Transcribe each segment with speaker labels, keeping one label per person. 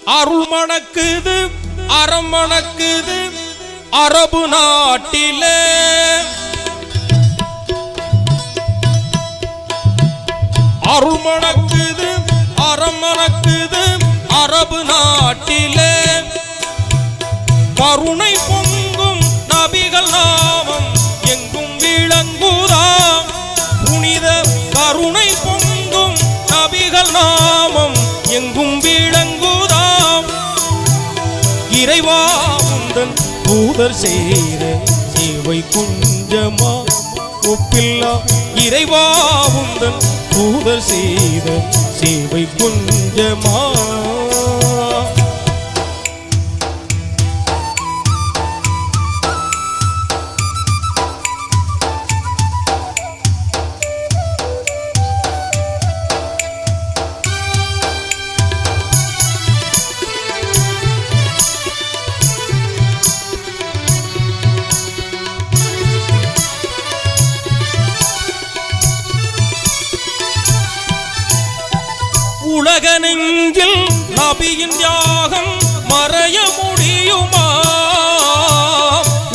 Speaker 1: அருள் மணக்குது அறம் மணக்குது அரபு நாட்டிலே. அருள் மணக்குது அறம் மணக்குது அரபு நாட்டிலே. கருணை பொங்கும் நபிகள் நாமம் எங்கும் விளங்குதாம். புனித கருணை பொங்கும் நபிகள் நாமம் எங்கும் விளங்குதாம். இறைவா உந்தன் தூதர் செய்த சேவை குஞ்சமா ஒப்பில்லா. இறைவா உந்தன் தூதர் செய்த சேவை குஞ்சமா. உலக நெஞ்சில் நபியின் தியாகம் மறைய முடியுமா?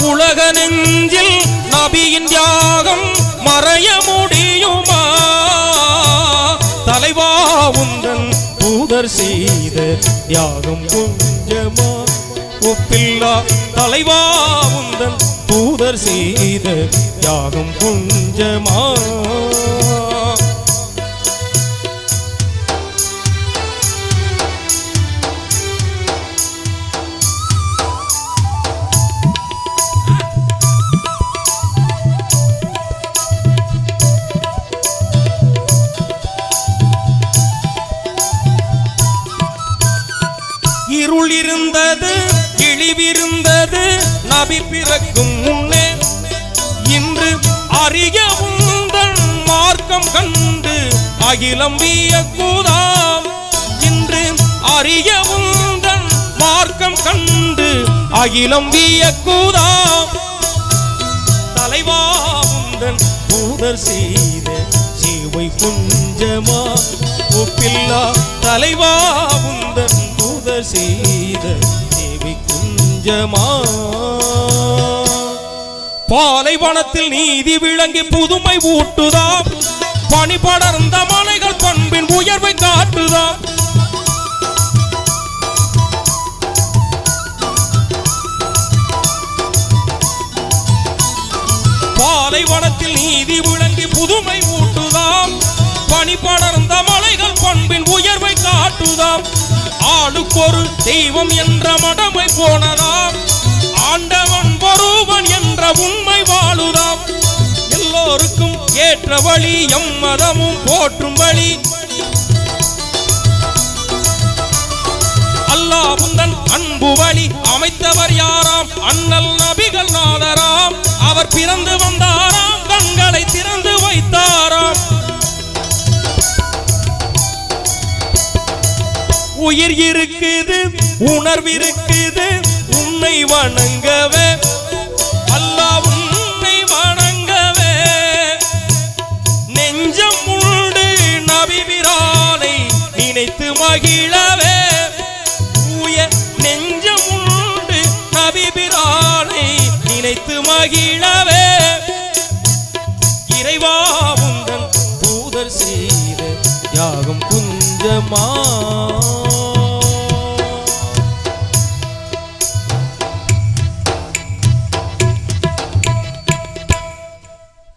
Speaker 1: உலக நெஞ்சில் நபியின் தியாகம் மறைய முடியுமா? தலைவா உந்தன் தூதர் செய்த தியாகம் கொஞ்சமா ஒப்பில்லா. தலைவா உந்தன் தூதர் செய்த தியாகம் கொஞ்சமா. இருள் இருந்தது இழிவிருந்தது நபி பிறக்கும் முன்னே. இன்று அறிய உந்தன் மார்க்கம் கண்டு அகிலம் வியக்குதாம். இன்று அறிய உந்தன் மார்க்கம் கண்டு அகிலம் வியக்குதாம். தலைவா உந்தன் தூதர் செய்த சேவை குஞ்சமா ஒப்பில்லா. தலைவா உந்தன் தூதர் செய்த சேவை குஞ்சமா. பாலைவனத்தில் நீதி விளங்கி புதுமை ஊட்டுதாம். பனி படர்ந்த மலைகள் பண்பின் உயர்வை காட்டுதாம். பாலைவனத்தில் நீதி விளங்கி புதுமை ஊட்டுதாம். பனி படர்ந்த மலைகள் பண்பின் உயர்வை காட்டுதாம். ஆளுக்கொரு தெய்வம் என்ற மடமை போனதாம். ஆண்டவன் ஒருவன் என்ற உண்மை வாழுதாம். எல்லோருக்கும் ஏற்ற வழி எம்மதமும் போற்றும் வழி. அல்லாஹ் உந்தன் அன்பு வழி அமைத்தவர் யாராம்? அண்ணல் நபிகள் நாதராம். அவர் பிறந்து வந்தாராம், கண்களை திறந்து வைத்தாராம். உயிர் இருக்குது உணர்வு இருக்குது உன்னை வணங்கவே. அல்லாஹ் உன்னை வணங்கவே. நெஞ்சம் உண்டு நபி பிரானை நினைத்து மகிழவே. நெஞ்சம் உண்டு நபி பிரானை நினைத்து மகிழவே. இறைவா உந்தன் தூதர் செய்த தியாகம் குஞ்சமா.